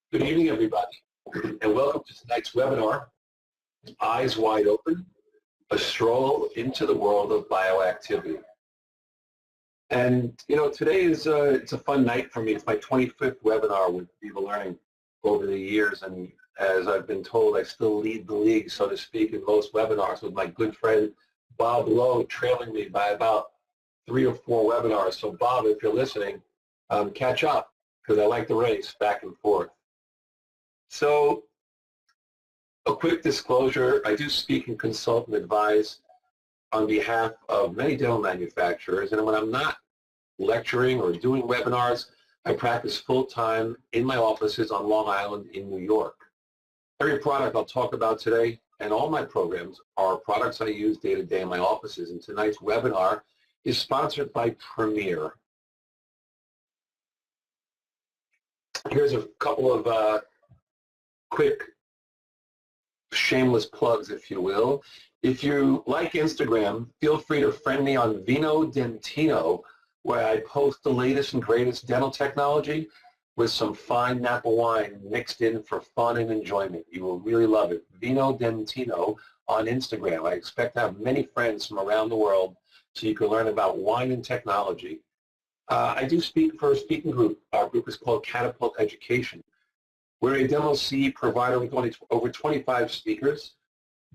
Good evening, everybody, and welcome to tonight's webinar, Eyes Wide Open, a stroll into the world of bioactivity. And, today is it's a fun night for me. It's my 25th webinar with Viva Learning over the years, and as I've been told, I still lead the league, so to speak, in most webinars with my good friend Bob Lowe trailing me by about 3 or 4 webinars. So, Bob, if you're listening, catch up, because I like the race back and forth. So, a quick disclosure, I do speak and consult and advise on behalf of many dental manufacturers, and when I'm not lecturing or doing webinars, I practice full-time in my offices on Long Island in New York. Every product I'll talk about today and all my programs are products I use day to day in my offices, and tonight's webinar is sponsored by Premier. Here's a couple of quick shameless plugs, if you will. If you like Instagram, feel free to friend me on Vino Dentino, where I post the latest and greatest dental technology with some fine Napa wine mixed in for fun and enjoyment. You will really love it. Vino Dentino on Instagram. I expect to have many friends from around the world so you can learn about wine and technology. I do speak for a speaking group. Our group is called Catapult Education. We're a dental CE provider with over 25 speakers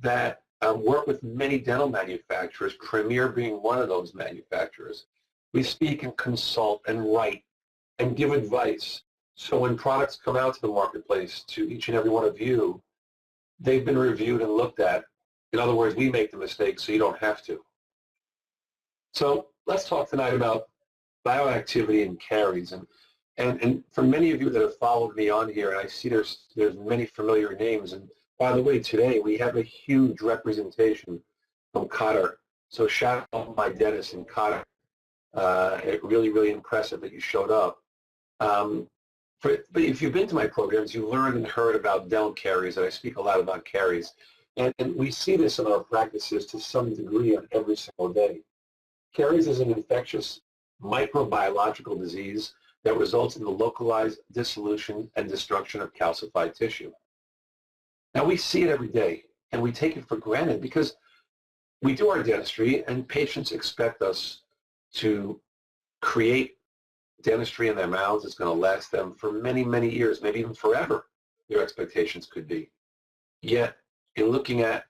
that work with many dental manufacturers, Premier being one of those manufacturers. We speak and consult and write and give advice. So when products come out to the marketplace to each and every one of you, they've been reviewed and looked at. In other words, we make the mistakes so you don't have to. So let's talk tonight about bioactivity and caries. And for many of you that have followed me on here, and I see there's many familiar names. And by the way, today we have a huge representation from Qatar. So shout out my dentist in Qatar. Really, really impressive that you showed up. But if you've been to my programs, you've learned and heard about dental caries, and I speak a lot about caries. And we see this in our practices to some degree on every single day. Caries is an infectious microbiological disease that results in the localized dissolution and destruction of calcified tissue. Now, we see it every day, and we take it for granted because we do our dentistry, and patients expect us to create dentistry in their mouths that's going to last them for many, many years, maybe even forever, their expectations could be. Yet, in looking at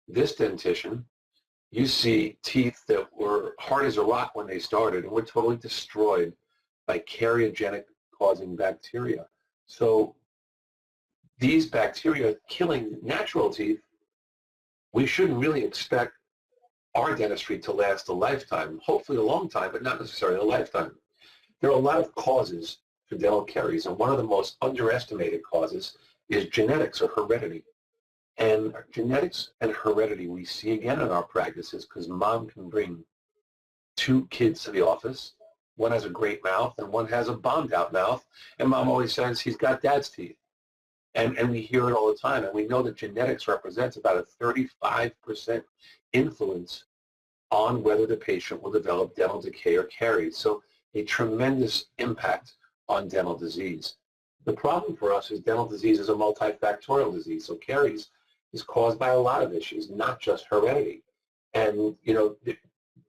this dentition, you see teeth that were hard as a rock when they started and were totally destroyed by cariogenic causing bacteria. So these bacteria killing natural teeth, we shouldn't really expect our dentistry to last a lifetime, hopefully a long time, but not necessarily a lifetime. There are a lot of causes for dental caries, and one of the most underestimated causes is genetics or heredity. And genetics and heredity we see again in our practices because mom can bring 2 kids to the office. One has a great mouth and one has a bombed out mouth, and mom always says he's got dad's teeth. And we hear it all the time, and we know that genetics represents about a 35% influence on whether the patient will develop dental decay or caries. So a tremendous impact on dental disease. The problem for us is dental disease is a multifactorial disease. So caries is caused by a lot of issues, not just heredity. And,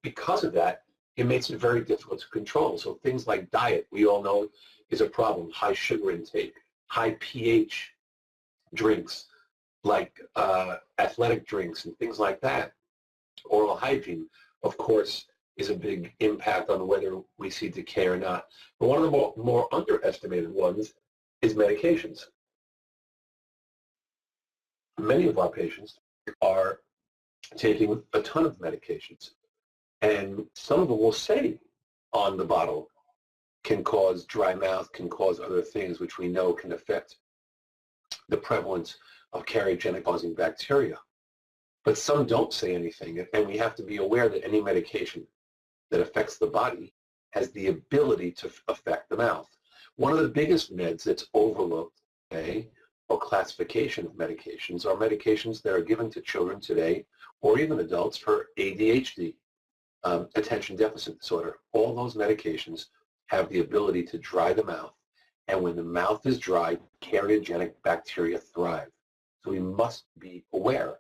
because of that, it makes it very difficult to control. So things like diet, we all know is a problem. High sugar intake, high pH drinks, like athletic drinks and things like that. Oral hygiene, of course, is a big impact on whether we see decay or not. But one of the more underestimated ones is medications. Many of our patients are taking a ton of medications, and some of them will say on the bottle can cause dry mouth, can cause other things which we know can affect the prevalence of cariogenic causing bacteria. But some don't say anything, and we have to be aware that any medication that affects the body has the ability to affect the mouth. One of the biggest meds that's overlooked today, or classification of medications, are medications that are given to children today, or even adults, for ADHD, attention deficit disorder. All those medications have the ability to dry the mouth And when the mouth is dry, cariogenic bacteria thrive. So we must be aware.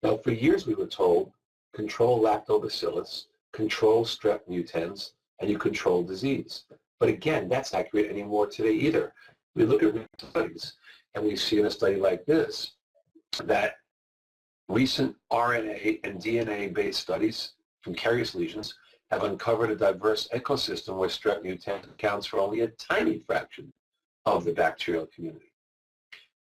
Now, for years we were told, control lactobacillus, control strep mutans, and you control disease. But again, that's not accurate anymore today either. We look at studies, and we see in a study like this that recent RNA and DNA-based studies from carious lesions have uncovered a diverse ecosystem where strep mutant accounts for only a tiny fraction of the bacterial community.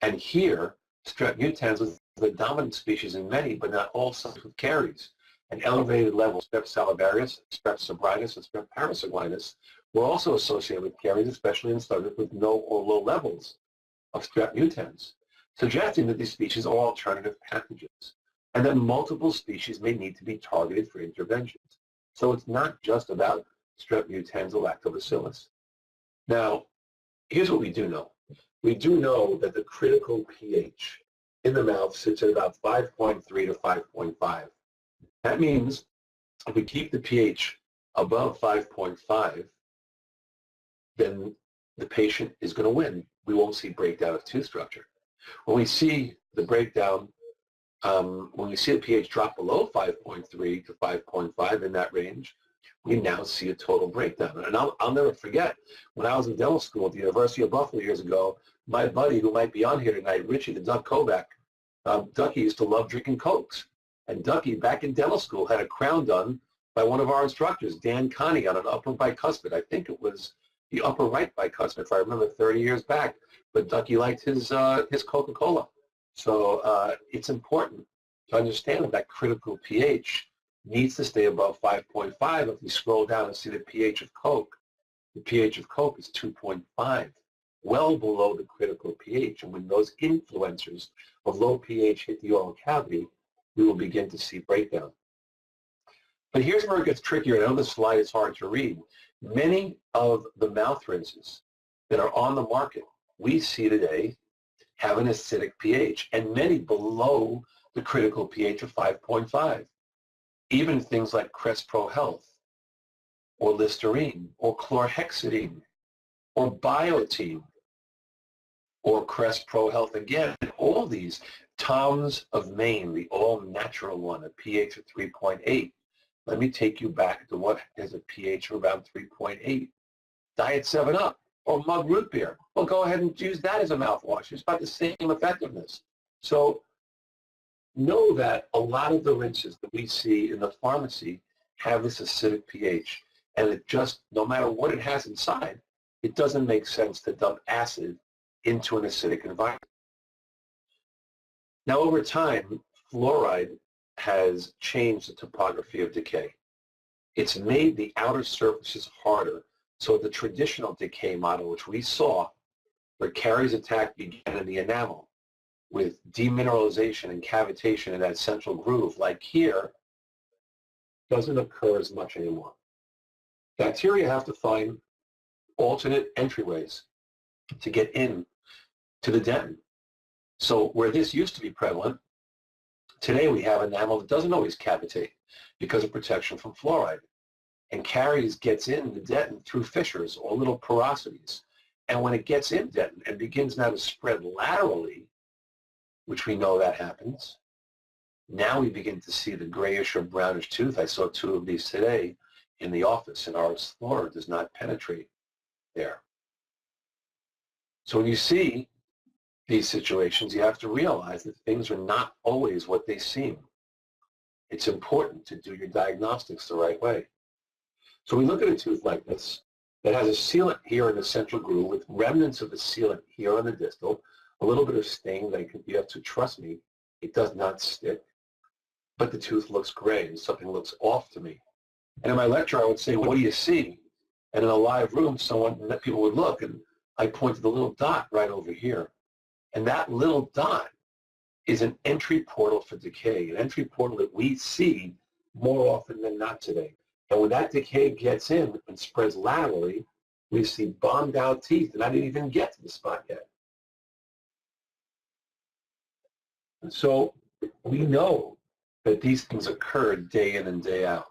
And here, strep mutans is the dominant species in many, but not all subjects with caries. And elevated levels of strep salivarius, strep subbritus, and strep parasanguinus were also associated with caries, especially in subjects with no or low levels of strep mutans, suggesting that these species are alternative pathogens and that multiple species may need to be targeted for interventions. So it's not just about strep mutans or lactobacillus. Now, here's what we do know. We do know that the critical pH in the mouth sits at about 5.3 to 5.5. That means if we keep the pH above 5.5, then the patient is going to win. We won't see breakdown of tooth structure. When we see the breakdown, when we see the pH drop below 5.3 to 5.5 in that range, we now see a total breakdown. And I'll never forget, when I was in dental school at the University of Buffalo years ago, my buddy who might be on here tonight, Richie the Duck Kovac, Ducky used to love drinking Cokes. And Ducky, back in dental school, had a crown done by one of our instructors, Dan Connie, on an upper bicuspid. I think it was the upper right bicuspid, if I remember 30 years back. But Ducky liked his Coca-Cola. So it's important to understand that critical pH needs to stay above 5.5. If we scroll down and see the pH of Coke, the pH of Coke is 2.5, well below the critical pH. And when those influencers of low pH hit the oral cavity, we will begin to see breakdown. But here's where it gets trickier. I know this slide is hard to read. Many of the mouth rinses that are on the market we see today have an acidic pH, and many below the critical pH of 5.5. Even things like Crest Pro Health, or Listerine, or chlorhexidine, or Bioactivity, or Crest Pro Health again, all these. Tom's of Maine, the all-natural one, a pH of 3.8. Let me take you back to what has a pH of around 3.8. Diet 7-Up or Mug Root Beer. Well, go ahead and use that as a mouthwash. It's about the same effectiveness. So know that a lot of the rinses that we see in the pharmacy have this acidic pH, and it just, no matter what it has inside, it doesn't make sense to dump acid into an acidic environment. Now, over time, fluoride has changed the topography of decay. It's made the outer surfaces harder, so the traditional decay model, which we saw, where caries attack began in the enamel, with demineralization and cavitation in that central groove, like here, doesn't occur as much anymore. Bacteria have to find alternate entryways to get in to the dentin. So where this used to be prevalent, today we have enamel that doesn't always cavitate because of protection from fluoride. And caries gets in the dentin through fissures or little porosities. And when it gets in dentin and begins now to spread laterally, which we know that happens, now we begin to see the grayish or brownish tooth. I saw 2 of these today in the office, and our explorer does not penetrate there. So when you see these situations, you have to realize that things are not always what they seem. It's important to do your diagnostics the right way. So we look at a tooth like this that has a sealant here in the central groove with remnants of the sealant here on the distal, a little bit of sting that you have to trust me, it does not stick, but the tooth looks gray and something looks off to me. And in my lecture, I would say, what do you see? And in a live room, people would look, and I point to the little dot right over here. And that little dot is an entry portal for decay, an entry portal that we see more often than not today. And when that decay gets in and spreads laterally, we see bombed out teeth, and I didn't even get to the spot yet. And so we know that these things occur day in and day out.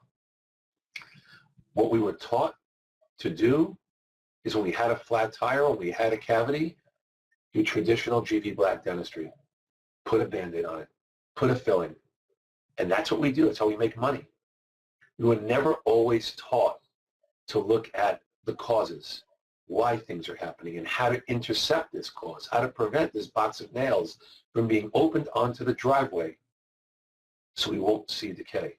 What we were taught to do is when we had a flat tire, when we had a cavity, do traditional GV black dentistry. Put a Band-Aid on it. Put a filling. And that's what we do. That's how we make money. We were never always taught to look at the causes, why things are happening, and how to intercept this cause, how to prevent this box of nails from being opened onto the driveway so we won't see decay.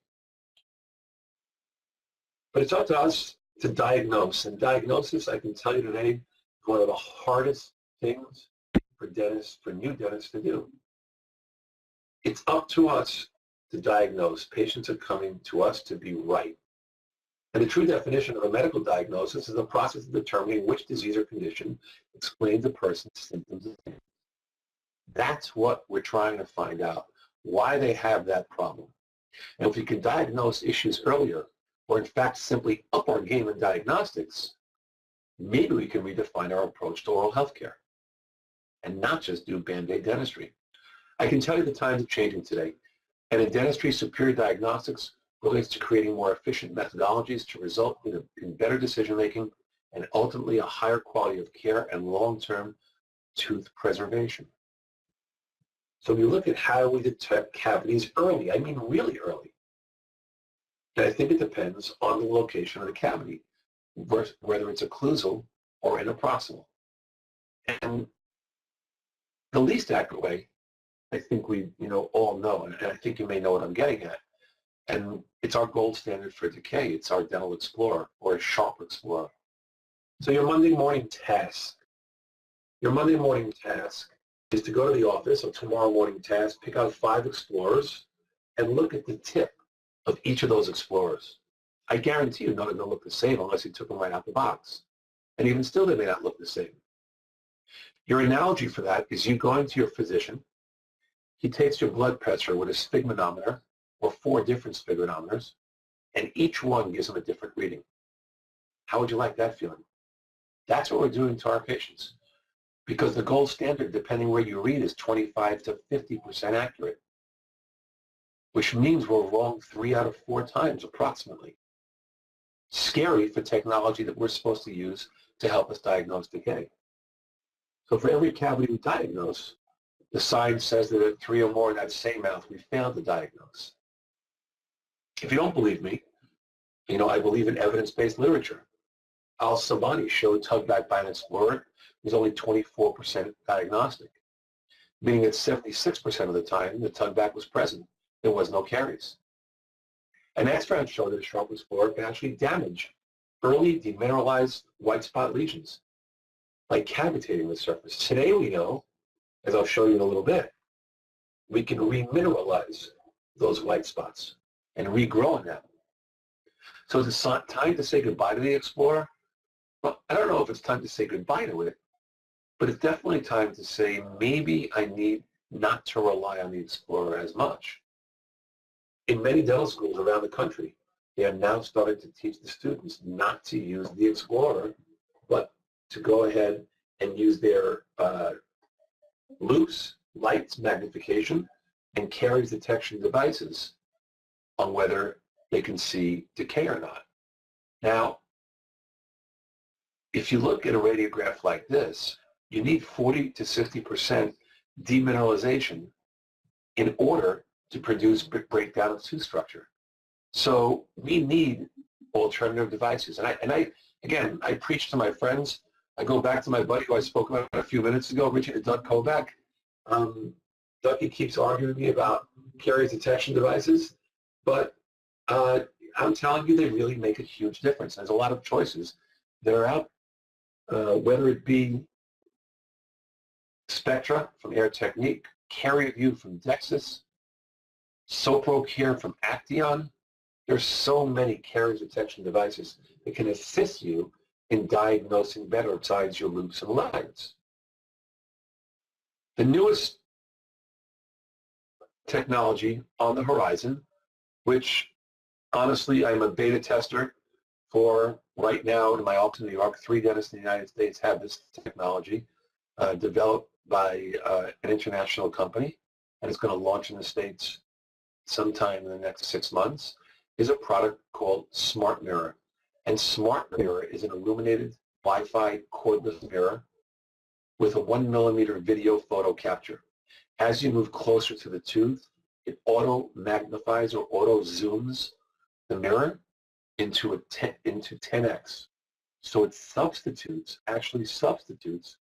But it's up to us to diagnose. And diagnosis, I can tell you today, is one of the hardest things for dentists, for new dentists to do. It's up to us to diagnose. Patients are coming to us to be right. And the true definition of a medical diagnosis is the process of determining which disease or condition explains a person's symptoms. That's what we're trying to find out, why they have that problem. And if we can diagnose issues earlier, or in fact simply up our game in diagnostics, maybe we can redefine our approach to oral health care and not just do Band-Aid dentistry. I can tell you the times are changing today. And in dentistry, superior diagnostics relates to creating more efficient methodologies to result in better decision-making and ultimately a higher quality of care and long-term tooth preservation. So we look at how we detect cavities early, I mean really early. And I think it depends on the location of the cavity, whether it's occlusal or interproximal. And the least accurate way, I think we all know, and I think you may know what I'm getting at, and it's our gold standard for decay. It's our Dental Explorer or a Sharp Explorer. So your Monday morning task is to go to the office, or tomorrow morning task, pick out 5 Explorers and look at the tip of each of those Explorers. I guarantee you none of them look the same unless you took them right out the box. And even still, they may not look the same. Your analogy for that is you going to your physician. He takes your blood pressure with a sphygmomanometer, or 4 different sphygmonometers, and each one gives him a different reading. How would you like that feeling? That's what we're doing to our patients. Because the gold standard, depending where you read, is 25 to 50% accurate, which means we're wrong 3 out of 4 times approximately. Scary for technology that we're supposed to use to help us diagnose decay. So for every cavity we diagnose, the science says that at 3 or more in that same mouth, we failed to diagnose. If you don't believe me, I believe in evidence-based literature. Al-Sabani showed tug-back by an Explorer was only 24% diagnostic, meaning that 76% of the time the tug-back was present. There was no caries. An X-ray showed that a Sharp Explorer can actually damage early demineralized white spot lesions by cavitating the surface. Today we know, as I'll show you in a little bit, we can remineralize those white spots and regrow in them. So it's time to say goodbye to the Explorer. Well, I don't know if it's time to say goodbye to it, but it's definitely time to say maybe I need not to rely on the Explorer as much. In many dental schools around the country, they are now starting to teach the students not to use the Explorer, but to go ahead and use their loose lights magnification and caries detection devices on whether they can see decay or not. Now, if you look at a radiograph like this, you need 40 to 60% demineralization in order to produce breakdown of tooth structure. So we need alternative devices. And I preach to my friends. I go back to my buddy who I spoke about a few minutes ago, Richard Doug Kovac. Ducky keeps arguing with me about caries detection devices, but I'm telling you, they really make a huge difference. There's a lot of choices that are out, whether it be Spectra from Air Technique, CarrierView from Dexis, SoproCare from Acteon. There's so many caries detection devices that can assist you in diagnosing better besides your loops and lines. The newest technology on the horizon, which honestly I'm a beta tester for right now in my office in New York. 3 dentists in the United States have this technology developed by an international company, and it's going to launch in the States sometime in the next 6 months, is a product called Smart Mirror. And Smart Mirror is an illuminated Wi-Fi cordless mirror with a 1 millimeter video photo capture. As you move closer to the tooth, it auto magnifies or auto zooms the mirror into 10x. So it actually substitutes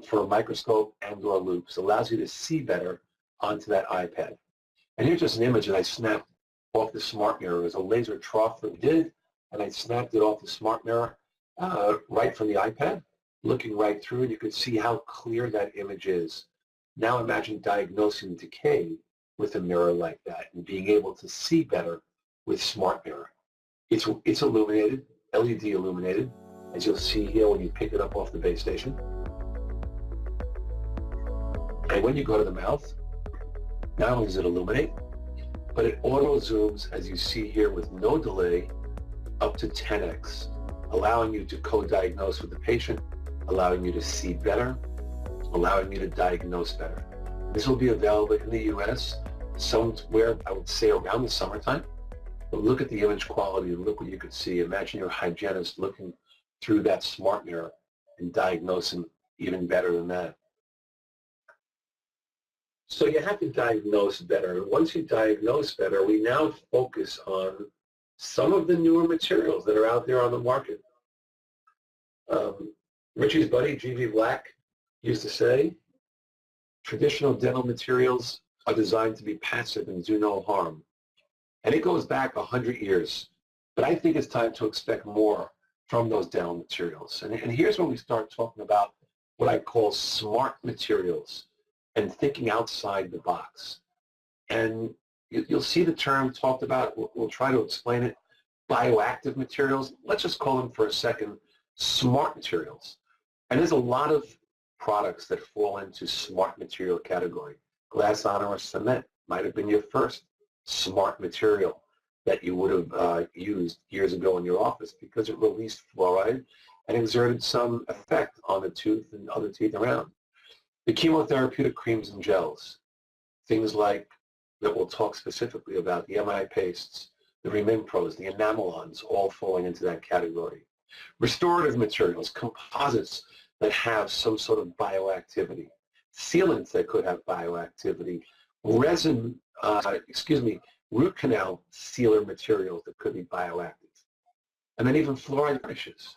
for a microscope and or loops. Allows you to see better onto that iPad. And here's just an image that I snapped off the smart mirror. It was a laser trough that we did, and I snapped it off the smart mirror right from the iPad, looking right through it. You could see how clear that image is. Now imagine diagnosing decay with a mirror like that and being able to see better with smart mirror. It's illuminated, LED illuminated, as you'll see here when you pick it up off the base station. And when you go to the mouth, not only does it illuminate, but it auto zooms, as you see here, with no delay, up to 10x, allowing you to co-diagnose with the patient, allowing you to see better, allowing you to diagnose better. This will be available in the U.S. somewhere, I would say, around the summertime. But look at the image quality and look what you could see. Imagine your hygienist looking through that smart mirror and diagnosing even better than that. So you have to diagnose better. And once you diagnose better, we now focus on some of the newer materials that are out there on the market. Richie's buddy, G.V. Black, used to say, traditional dental materials are designed to be passive and do no harm. And it goes back 100 years. But I think it's time to expect more from those dental materials. And here's when we start talking about what I call smart materials and thinking outside the box. And you'll see the term talked about. We'll try to explain it. Bioactive materials. Let's just call them for a second smart materials. And there's a lot of products that fall into smart material category. Glass ionomer cement might have been your first smart material that you would have used years ago in your office because it released fluoride and exerted some effect on the tooth and other teeth around. The chemotherapeutic creams and gels, things like that we'll talk specifically about, the MI pastes, the Remimpros, the enamelons, all falling into that category. Restorative materials, composites that have some sort of bioactivity, sealants that could have bioactivity, root canal sealer materials that could be bioactive. And then even fluoride finishes,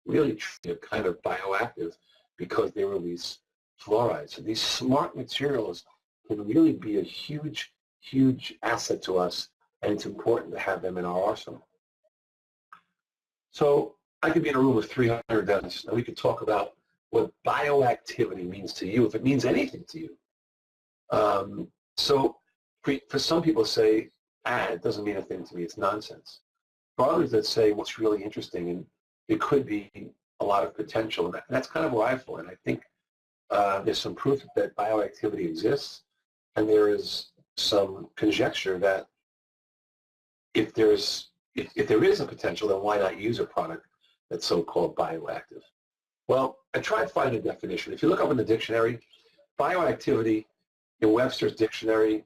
really kind of bioactive because they release fluoride. So these smart materials can really be a huge, huge asset to us, and it's important to have them in our arsenal. So I could be in a room with 300 dentists, and we could talk about what bioactivity means to you, if it means anything to you. So for some people say, it doesn't mean a thing to me, it's nonsense. For others that say what's really interesting, and it could be a lot of potential, and that's kind of where I fall in. I think there's some proof that bioactivity exists, and there is some conjecture that if there is a potential, then why not use a product that's so-called bioactive? Well, I tried finding a definition. If you look up in the dictionary, bioactivity in Webster's dictionary,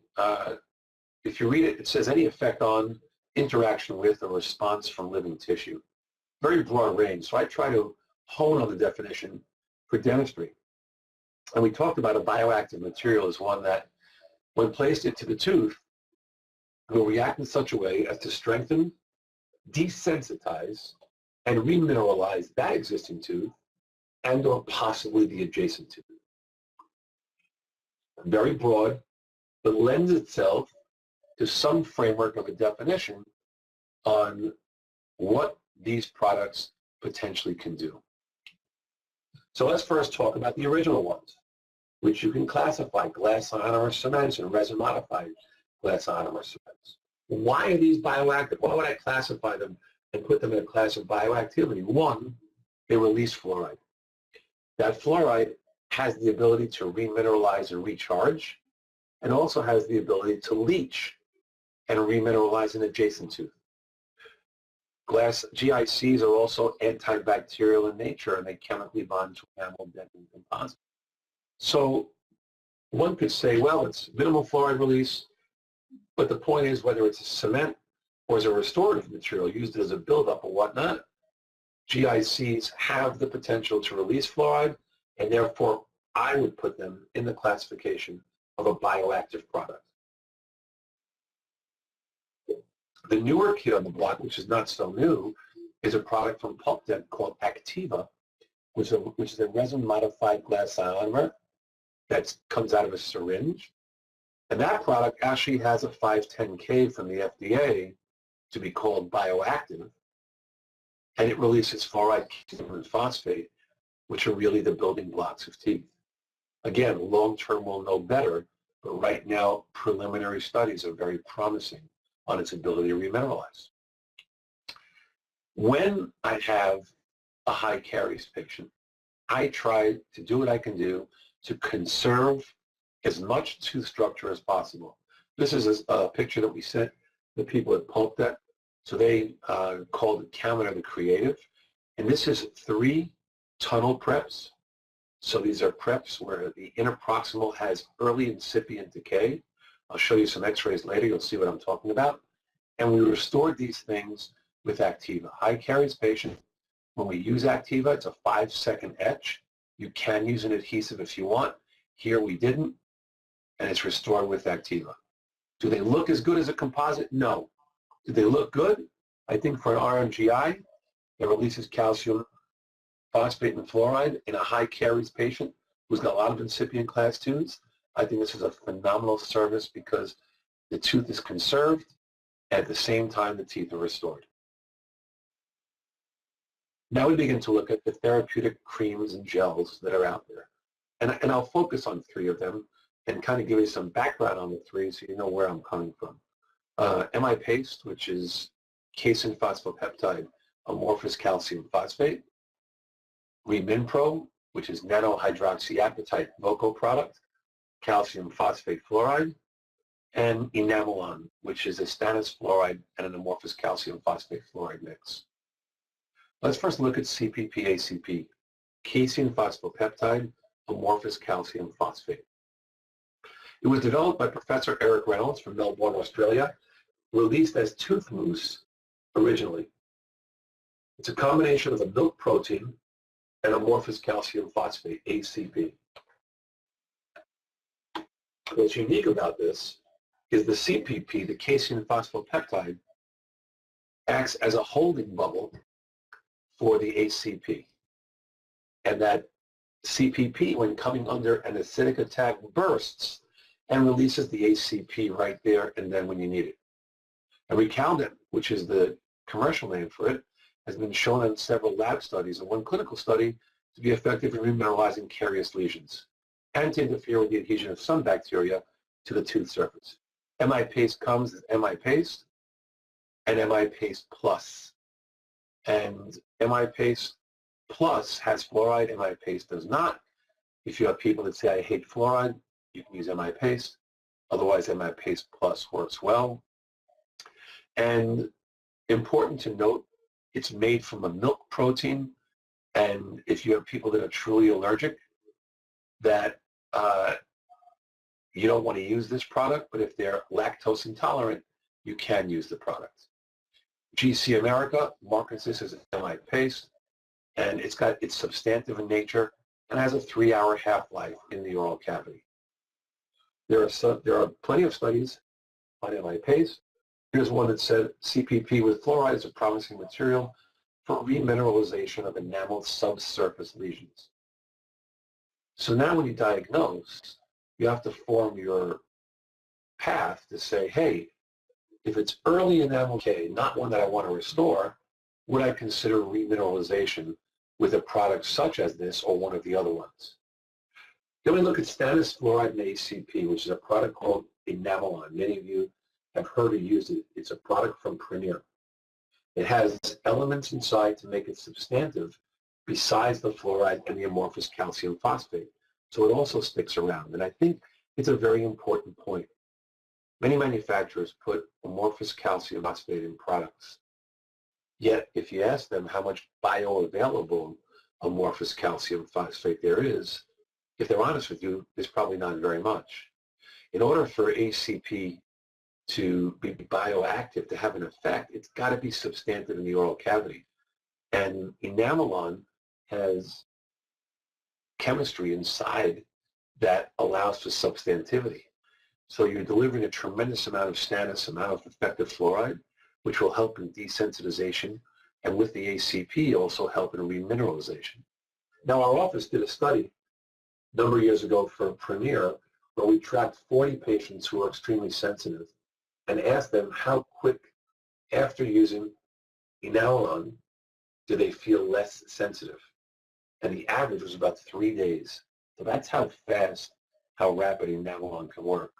if you read it, it says any effect on, interaction with, or response from living tissue. Very broad range. So I try to hone on the definition for dentistry. And we talked about a bioactive material as one that, when placed into the tooth, will react in such a way as to strengthen, desensitize, and remineralize that existing tooth and or possibly the adjacent tooth. Very broad, but lends itself to some framework of a definition on what these products potentially can do. So let's first talk about the original ones, which you can classify glass ionomer cements and resin modified glass ionomer cements. Why are these bioactive? Why would I classify them and put them in a class of bioactivity? One, they release fluoride. That fluoride has the ability to remineralize and recharge, and also has the ability to leach and remineralize an adjacent tooth. Glass GICs are also antibacterial in nature, and they chemically bond to enamel, dentin, and composite. So one could say, well, it's minimal fluoride release, but the point is whether it's a cement or as a restorative material used as a buildup or whatnot, GICs have the potential to release fluoride, and therefore I would put them in the classification of a bioactive product. The newer kid on the block, which is not so new, is a product from PulpDent called Activa, which is a resin-modified glass ionomer that comes out of a syringe. And that product actually has a 510K from the FDA to be called bioactive, and it releases fluoride, calcium, and phosphate, which are really the building blocks of teeth. Again, long-term we'll know better, but right now preliminary studies are very promising on its ability to remineralize. When I have a high caries patient, I try to do what I can do to conserve as much tooth structure as possible. This is a picture that we sent the people at PulpDent. So they called it Camera the Creative. And this is 3 tunnel preps. So these are preps where the interproximal has early incipient decay. I'll show you some x-rays later. You'll see what I'm talking about. And we restored these things with Activa. High caries patient, when we use Activa, it's a 5-second etch. You can use an adhesive if you want. Here we didn't, and it's restored with Activa. Do they look as good as a composite? No. Do they look good? I think for an RMGI that releases calcium, phosphate, and fluoride in a high caries patient who's got a lot of incipient class 2s, I think this is a phenomenal service because the tooth is conserved, and at the same time the teeth are restored. Now we begin to look at the therapeutic creams and gels that are out there. And I'll focus on 3 of them and kind of give you some background on the 3 so you know where I'm coming from. MI Paste, which is casein phosphopeptide amorphous calcium phosphate. Reminpro, which is nanohydroxyapatite vocal product, calcium phosphate fluoride. And Enamelon, which is a stannous fluoride and an amorphous calcium phosphate fluoride mix. Let's first look at CPP-ACP, casein phosphopeptide amorphous calcium phosphate. It was developed by Professor Eric Reynolds from Melbourne, Australia, released as tooth mousse originally. It's a combination of a milk protein and amorphous calcium phosphate, ACP. What's unique about this is the CPP, the casein phosphopeptide, acts as a holding bubble for the ACP. And that CPP, when coming under an acidic attack, bursts and releases the ACP right there and then when you need it. And Recaldent, which is the commercial name for it, has been shown in several lab studies and one clinical study to be effective in remineralizing carious lesions and to interfere with the adhesion of some bacteria to the tooth surface. MI Paste comes as MI Paste and MI Paste Plus. And MI Paste Plus has fluoride, MI Paste does not. If you have people that say, I hate fluoride, you can use MI Paste. Otherwise, MI Paste Plus works well. And important to note, it's made from a milk protein. And if you have people that are truly allergic, that you don't want to use this product, but if they're lactose intolerant, you can use the product. GC America markets this as MI Paste, and it's substantive in nature and has a 3-hour half-life in the oral cavity. There are plenty of studies on MI Paste. Here's one that said CPP with fluoride is a promising material for remineralization of enamel subsurface lesions. So now when you diagnose, you have to form your path to say, hey, if it's early enamel decay, not one that I want to restore, would I consider remineralization with a product such as this or one of the other ones? Then we look at stannous fluoride and ACP, which is a product called Enamelon. Many of you have heard or used it. It's a product from Premier. It has elements inside to make it substantive besides the fluoride and the amorphous calcium phosphate. So it also sticks around. And I think it's a very important point. Many manufacturers put amorphous calcium phosphate in products. Yet, if you ask them how much bioavailable amorphous calcium phosphate there is, if they're honest with you, there's probably not very much. In order for ACP to be bioactive, to have an effect, it's got to be substantive in the oral cavity. And enamelon has chemistry inside that allows for substantivity. So you're delivering a tremendous amount of stannis, amount of effective fluoride, which will help in desensitization, and with the ACP also help in remineralization. Now, our office did a study a number of years ago for Premier where we tracked 40 patients who are extremely sensitive and asked them how quick after using enamelon do they feel less sensitive. And the average was about 3 days. So that's how fast, how rapid enamelon can work.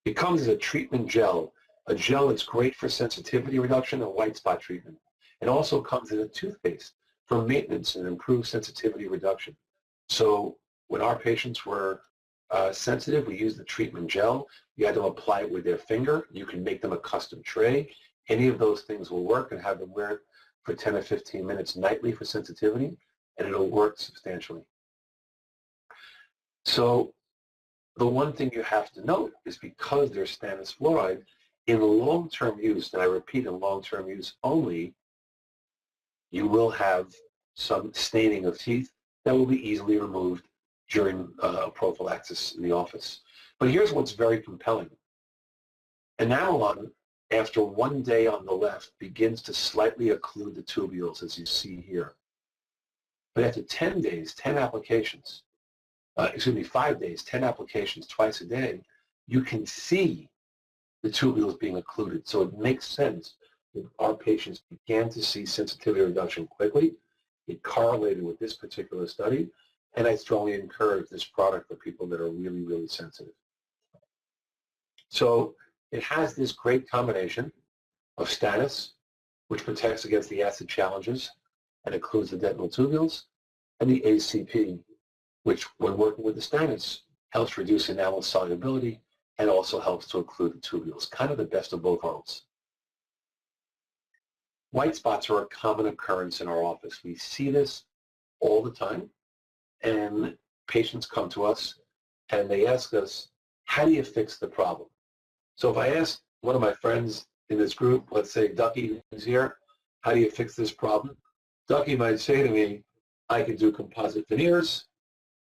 It comes as a treatment gel, a gel that's great for sensitivity reduction and white spot treatment. It also comes in a toothpaste for maintenance and improved sensitivity reduction. So when our patients were sensitive, we used the treatment gel. You had to apply it with their finger. You can make them a custom tray. Any of those things will work, and have them wear it for 10 or 15 minutes nightly for sensitivity, and it'll work substantially. So the one thing you have to note is because there's stannous fluoride, in long-term use, and I repeat, in long-term use only, you will have some staining of teeth that will be easily removed during prophylaxis in the office. But here's what's very compelling. Enamelon, after 1 day on the left, begins to slightly occlude the tubules, as you see here. But after 10 days, 10 applications, 5 days, 10 applications twice a day, you can see the tubules being occluded. So it makes sense that our patients began to see sensitivity reduction quickly. It correlated with this particular study, and I strongly encourage this product for people that are really, really sensitive. So it has this great combination of stannous, which protects against the acid challenges and occludes the dental tubules, and the ACP, which, when working with the stannous, helps reduce enamel solubility and also helps to occlude the tubules, kind of the best of both worlds. White spots are a common occurrence in our office. We see this all the time, and patients come to us and they ask us, how do you fix the problem? So if I ask one of my friends in this group, let's say Ducky, who's here, how do you fix this problem? Ducky might say to me, I can do composite veneers,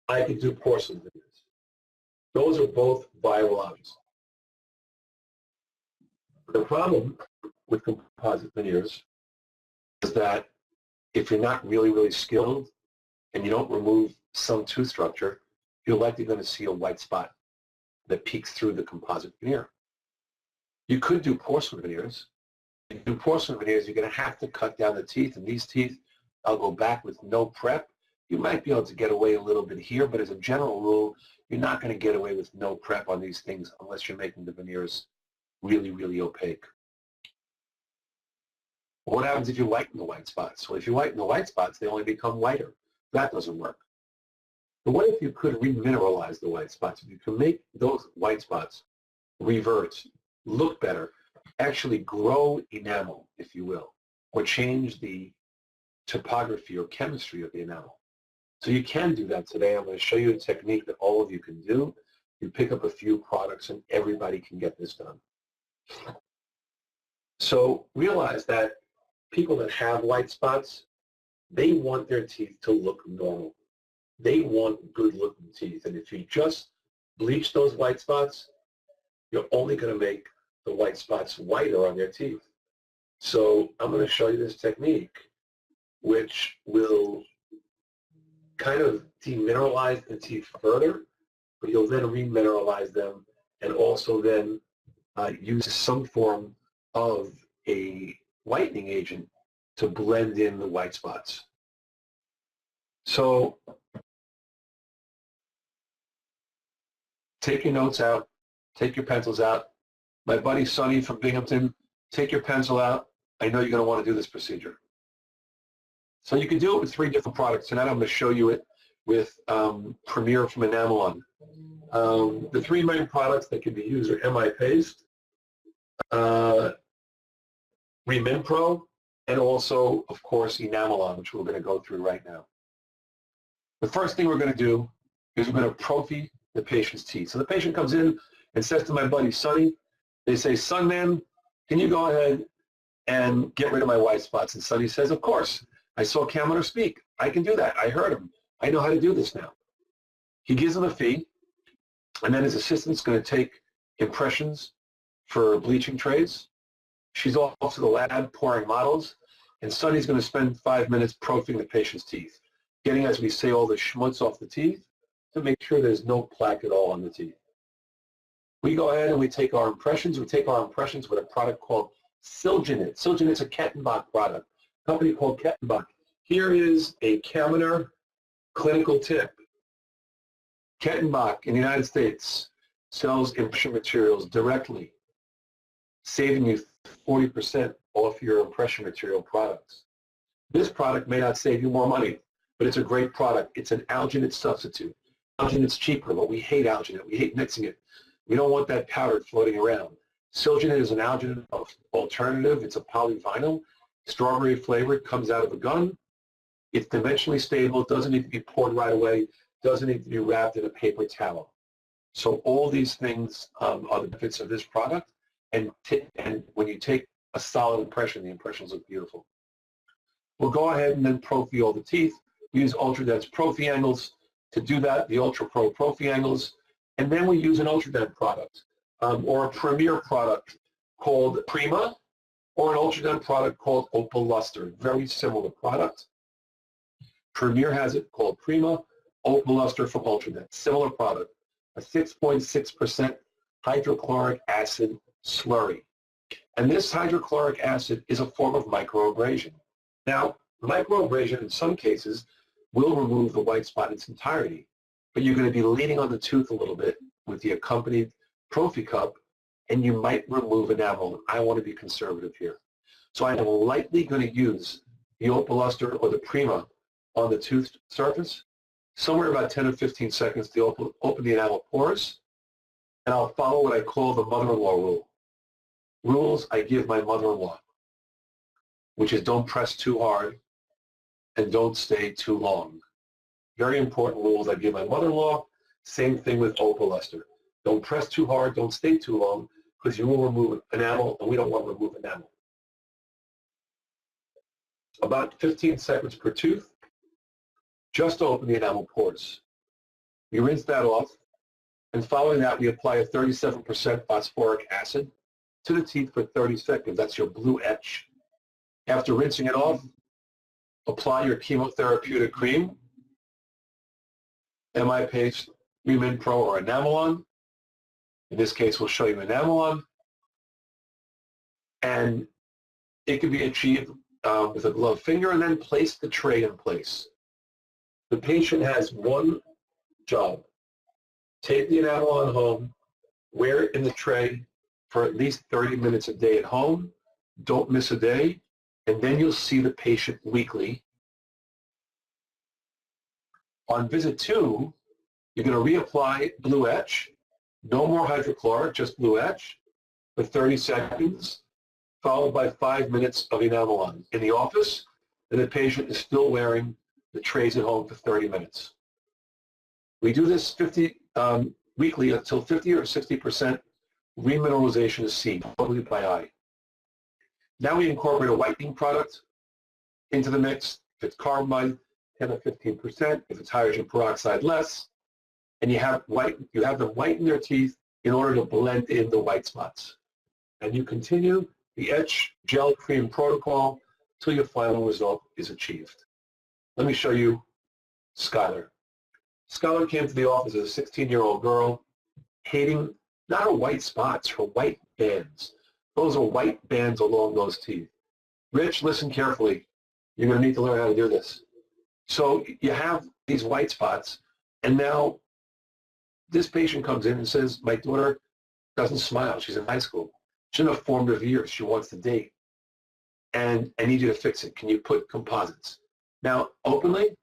I can do porcelain veneers. Those are both viable options. The problem with composite veneers is that if you're not really, really skilled and you don't remove some tooth structure, you're likely going to see a white spot that peeks through the composite veneer. You could do porcelain veneers. If you do porcelain veneers, you're going to have to cut down the teeth, and these teeth, I'll go back with no prep. You might be able to get away a little bit here, but as a general rule, you're not going to get away with no prep on these things unless you're making the veneers really, really opaque. What happens if you whiten the white spots? Well, if you whiten the white spots, they only become whiter. That doesn't work. But what if you could remineralize the white spots? If you can make those white spots revert, look better, actually grow enamel, if you will, or change the topography or chemistry of the enamel. So you can do that today. I'm going to show you a technique that all of you can do. You pick up a few products and everybody can get this done. So realize that people that have white spots, they want their teeth to look normal. They want good-looking teeth. And if you just bleach those white spots, you're only going to make the white spots whiter on their teeth. So I'm going to show you this technique, which will kind of demineralize the teeth further, but you'll then remineralize them and also then use some form of a whitening agent to blend in the white spots. So take your notes out, take your pencils out. My buddy Sonny from Binghamton, take your pencil out. I know you're going to want to do this procedure. So you can do it with 3 different products. Tonight I'm going to show you it with Premier from Enamelon. The 3 main products that can be used are MI Paste, Remin Pro, and also, of course, Enamelon, which we're going to go through right now. The first thing we're going to do is we're going to prophy the patient's teeth. So the patient comes in and says to my buddy Sonny, they say, "Son, man, can you go ahead and get rid of my white spots?" And Sonny says, "Of course." I saw Kaminer speak. I can do that. I heard him. I know how to do this now. He gives him a fee, and then his assistant's going to take impressions for bleaching trays. She's off to the lab pouring models, and Sonny's going to spend 5 minutes proofing the patient's teeth, getting, as we say, all the schmutz off the teeth to make sure there's no plaque at all on the teeth. We go ahead and we take our impressions. We take our impressions with a product called Silginate. Silginate's a Kettenbach product, a company called Kettenbach. Here is a Kaminer clinical tip. Kettenbach in the United States sells impression materials directly, saving you 40% off your impression material products. This product may not save you more money, but it's a great product. It's an alginate substitute. Alginate's cheaper, but we hate alginate. We hate mixing it. We don't want that powder floating around. Silginate is an alginate alternative. It's a polyvinyl, strawberry flavored, comes out of a gun. It's dimensionally stable. It doesn't need to be poured right away. Doesn't need to be wrapped in a paper towel. So all these things are the benefits of this product. And when you take a solid impression, the impressions look beautiful. We'll go ahead and then prophy all the teeth. We use UltraDent's prophy angles to do that, the Ultra Pro prophy angles. And then we use an UltraDent product or a Premier product called Prima or an UltraDent product called Opal Luster. Very similar product. Premier has it called Prima, Opal Luster from UltraDent. Similar product, a 6.6% hydrochloric acid slurry. And this hydrochloric acid is a form of microabrasion. Now, microabrasion in some cases will remove the white spot in its entirety, but you're going to be leaning on the tooth a little bit with the accompanied prophy cup, and you might remove enamel. I want to be conservative here. So I am lightly going to use the Opal Luster or the Prima on the tooth surface, somewhere about 10 or 15 seconds to open the enamel pores, and I'll follow what I call the mother-in-law rule. Rules I give my mother-in-law, which is don't press too hard and don't stay too long. Very important rules I give my mother-in-law. Same thing with Opal Luster. Don't press too hard, don't stay too long, because you will remove enamel, and we don't want to remove enamel. About 15 seconds per tooth, just to open the enamel pores. We rinse that off, and following that, we apply a 37% phosphoric acid to the teeth for 30 seconds. That's your blue etch. After rinsing it off, apply your chemotherapeutic cream, MI Paste, Remin Pro, or Enamelon. In this case, we'll show you Enamelon. And it can be achieved with a gloved finger, and then place the tray in place. The patient has one job. Take the Enamelon home, wear it in the tray for at least 30 minutes a day at home. Don't miss a day. And then you'll see the patient weekly. On visit 2, you're going to reapply blue etch. No more hydrochloric, just blue etch for 30 seconds, followed by 5 minutes of Enamelon. In the office, and the patient is still wearing the trays at home for 30 minutes. We do this weekly until 50 or 60% remineralization is seen, totally by eye. Now we incorporate a whitening product into the mix. If it's carbamide, 10 or 15%. If it's hydrogen peroxide, less. And you have them whiten their teeth in order to blend in the white spots. And you continue the etch gel cream protocol till your final result is achieved. Let me show you Skylar. Skylar came to the office as a 16-year-old girl, hating not her white spots, her white bands. Those are white bands along those teeth. Rich, listen carefully. You're going to need to learn how to do this. So you have these white spots, and now this patient comes in and says, my daughter doesn't smile. She's in high school. She's in a formative years. She wants to date. And I need you to fix it. Can you put composites? Now, openly,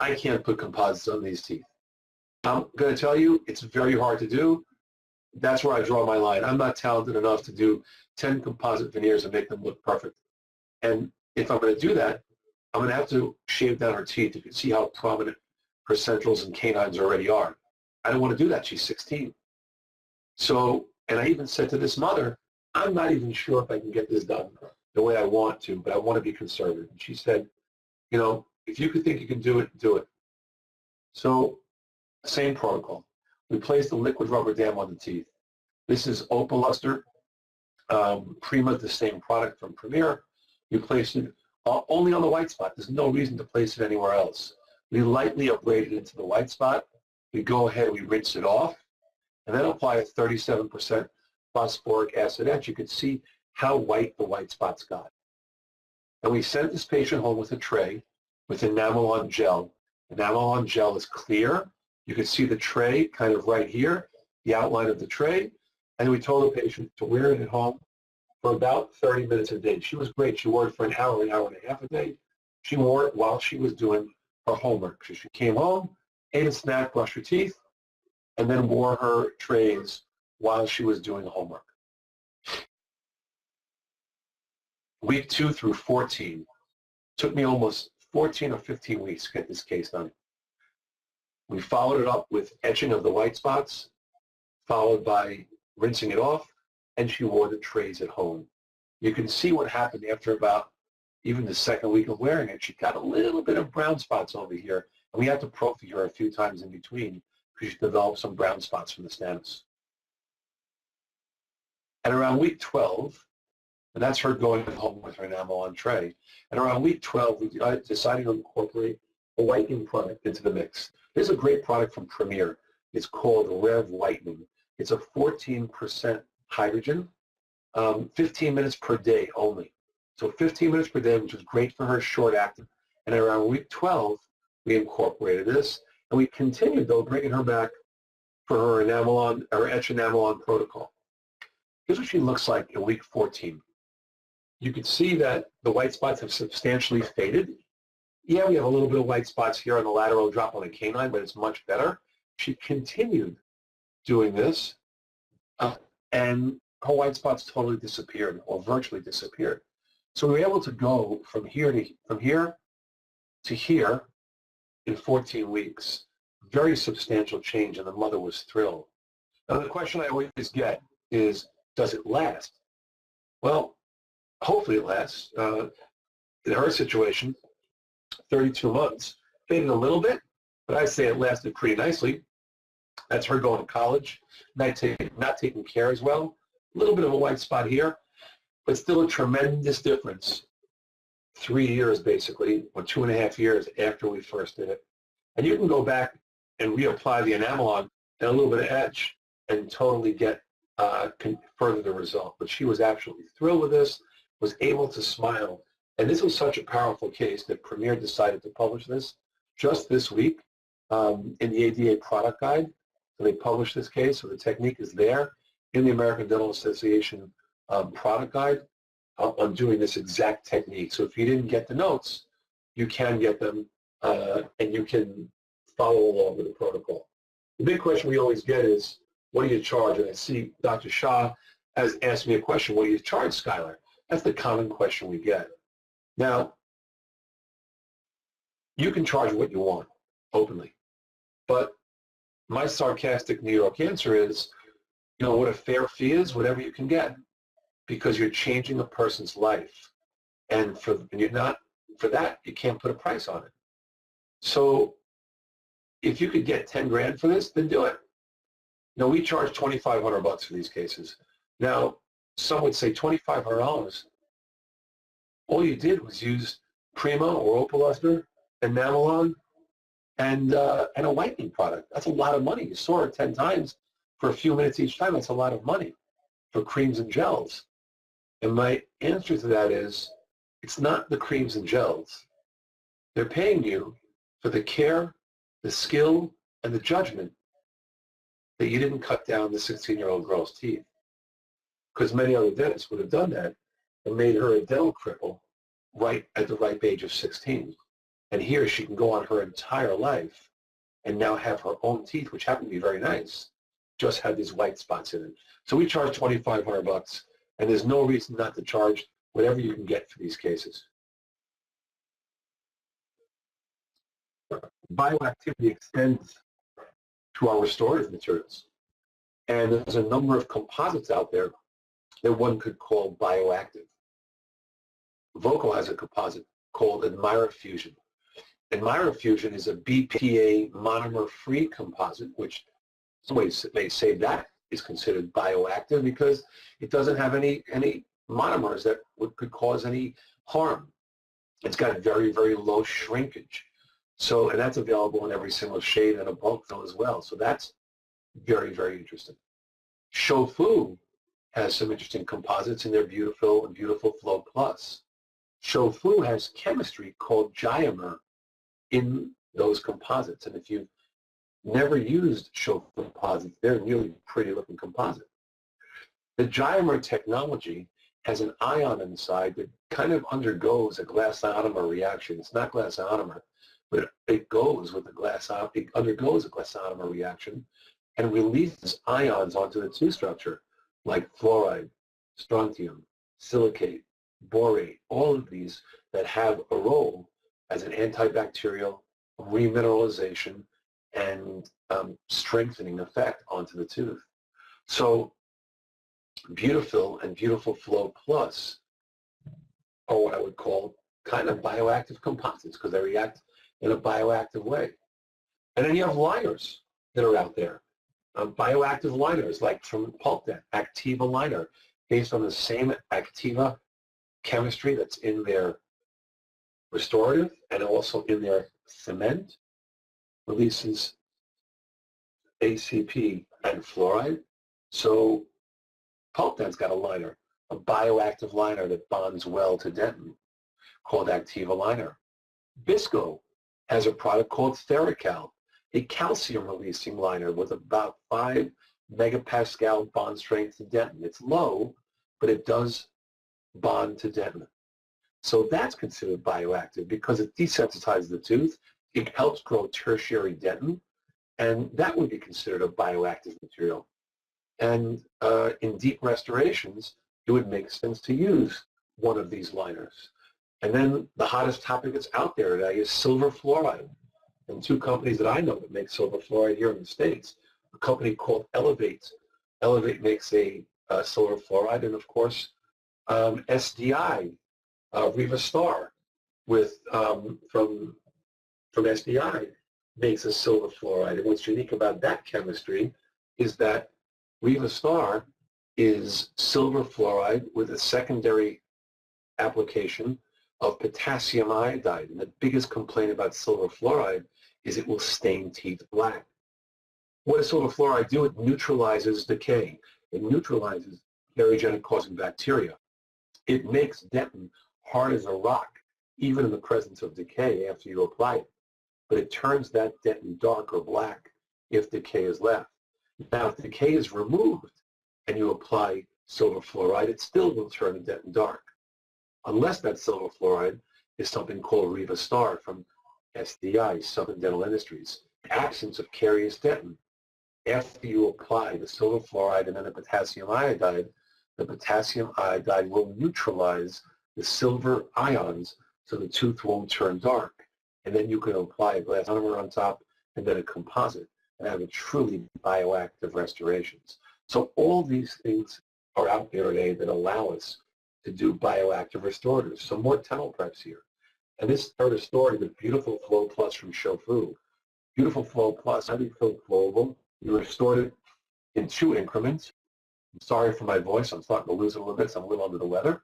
I can't put composites on these teeth. I'm going to tell you, it's very hard to do. That's where I draw my line. I'm not talented enough to do 10 composite veneers and make them look perfect. And if I'm going to do that, I'm going to have to shave down her teeth. You can see how prominent her centrals and canines already are. I don't want to do that. She's 16. So, and I even said to this mother, I'm not even sure if I can get this done the way I want to, but I want to be conservative. And she said, You know, if you could think you can do it, do it. So, same protocol. We place the liquid rubber dam on the teeth. This is Opoluster. Prima, the same product from Premier. You place it only on the white spot. There's no reason to place it anywhere else. We lightly abrade it into the white spot. We go ahead, we rinse it off, and then apply a 37% phosphoric acid etch. You can see how white the white spots got. And we sent this patient home with a tray with enamel-on gel. Enamel-on gel is clear. You can see the tray kind of right here, the outline of the tray. And we told the patient to wear it at home for about 30 minutes a day. She was great. She wore it for an hour and a half a day. She wore it while she was doing her homework. So she came home, ate a snack, brushed her teeth, and then wore her trays while she was doing homework. Week 2 through 14. Took me almost 14 or 15 weeks to get this case done. We followed it up with etching of the white spots, followed by rinsing it off, and she wore the trays at home. You can see what happened after about even the second week of wearing it. She got a little bit of brown spots over here, and we had to prophy her a few times in between because she developed some brown spots from the stanus. And around week 12, and that's her going home with her enamel-on tray, and around week 12, we decided to incorporate a whitening product into the mix. There's a great product from Premier. It's called Rev Whitening. It's a 14% hydrogen, 15 minutes per day only. So 15 minutes per day, which is great for her, short acting. And around week 12, we incorporated this, and we continued, though, bringing her back for her enamel-on, or etch enamel-on protocol. Here's what she looks like in week 14. You can see that the white spots have substantially faded. Yeah, we have a little bit of white spots here on the lateral drop on the canine, but it's much better. She continued doing this, and her white spots totally disappeared, or virtually disappeared. So we were able to go from here to here in 14 weeks. Very substantial change, and the mother was thrilled. Now, the question I always get is, does it last? Well, hopefully it lasts. In her situation, 32 months, faded a little bit, but I'd say it lasted pretty nicely. That's her going to college, not taking care as well. A little bit of a white spot here, but still a tremendous difference. 3 years, basically, or 2.5 years after we first did it. And you can go back and reapply the enamel-on and a little bit of etch and totally get further the result. But she was absolutely thrilled with this, was able to smile. And this was such a powerful case that Premier decided to publish this just this week in the ADA product guide. So they published this case, so the technique is there in the American Dental Association product guide on doing this exact technique. So if you didn't get the notes, you can get them and you can follow along with the protocol. The big question we always get is, what do you charge? And I see Dr. Shah has asked me a question, what do you charge, Skylar? That's the common question we get. Now, you can charge what you want openly, but my sarcastic New York answer is, you know, what a fair fee is, whatever you can get, because you're changing a person's life. And you're not, for that, you can't put a price on it. So if you could get 10 grand for this, then do it. You know, we charge $2,500 for these cases. Now, some would say $2,500. All you did was use Prima or Opoluster, enamel-on, and a whitening product. That's a lot of money. You saw it 10 times for a few minutes each time. That's a lot of money for creams and gels. And my answer to that is, it's not the creams and gels. They're paying you for the care, the skill, and the judgment that you didn't cut down the 16-year-old girl's teeth. Because many other dentists would have done that and made her a dental cripple right at the ripe age of 16. And here she can go on her entire life and now have her own teeth, which happen to be very nice, just have these white spots in it. So we charge $2,500, and there's no reason not to charge whatever you can get for these cases. Bioactivity extends to our restorative materials. And there's a number of composites out there that one could call bioactive. Vocal has a composite called Admira Fusion. Admira Fusion is a BPA monomer-free composite, which in some ways they say that is considered bioactive because it doesn't have any monomers that could cause any harm. It's got very, very low shrinkage. So, and that's available in every single shade and a bulk fill as well. So that's very, very interesting. Shofu has some interesting composites in their Beautiful and Beautiful Flow Plus. Shofu has chemistry called Giomer in those composites. And if you've never used Shofu composites, they're really pretty looking composite. The Giomer technology has an ion inside that kind of undergoes a glass ionomer reaction. It's not glass ionomer, but it goes with it undergoes a glass ionomer reaction and releases ions onto the tooth structure like fluoride, strontium, silicate, borate, all of these that have a role as an antibacterial, remineralization, and strengthening effect onto the tooth. So Beautiful and Beautiful Flow Plus are what I would call kind of bioactive composites because they react in a bioactive way. And then you have liners that are out there. Bioactive liners like from Pulpden, Activa liner, based on the same Activa chemistry that's in their restorative and also in their cement, releases ACP and fluoride. So Pulpden's got a liner, a bioactive liner that bonds well to dentin called Activa liner. Bisco has a product called Theracal, a calcium-releasing liner with about 5 megapascal bond strength to dentin. It's low, but it does bond to dentin. So that's considered bioactive because it desensitizes the tooth. It helps grow tertiary dentin, and that would be considered a bioactive material. And in deep restorations, it would make sense to use one of these liners. And then the hottest topic that's out there today is silver fluoride. And two companies that I know that make silver fluoride here in the States, a company called Elevate. Elevate makes a silver fluoride, and of course, SDI, Riva Star, from SDI, makes a silver fluoride. And what's unique about that chemistry is that Riva Star is silver fluoride with a secondary application of potassium iodide. And the biggest complaint about silver fluoride is it will stain teeth black. What does silver fluoride do? It neutralizes decay. It neutralizes carcinogenic causing bacteria. It makes dentin hard as a rock, even in the presence of decay after you apply it. But it turns that dentin dark or black if decay is left. Now, if decay is removed and you apply silver fluoride, it still will turn the dentin dark, unless that silver fluoride is something called Riva Star from SDI, Southern Dental Industries. The absence of carious dentin. After you apply the silver fluoride and then the potassium iodide will neutralize the silver ions so the tooth won't turn dark. And then you can apply a glass ionomer on top and then a composite and have a truly bioactive restorations. So all these things are out there today that allow us to do bioactive restoratives. So more dental preps here. And this are restored with Beautiful Flow Plus from Shofu. Beautiful Flow Plus, highly filled flowable. You restored it in 2 increments. I'm sorry for my voice. I'm starting to lose it a little bit, so I'm a little under the weather.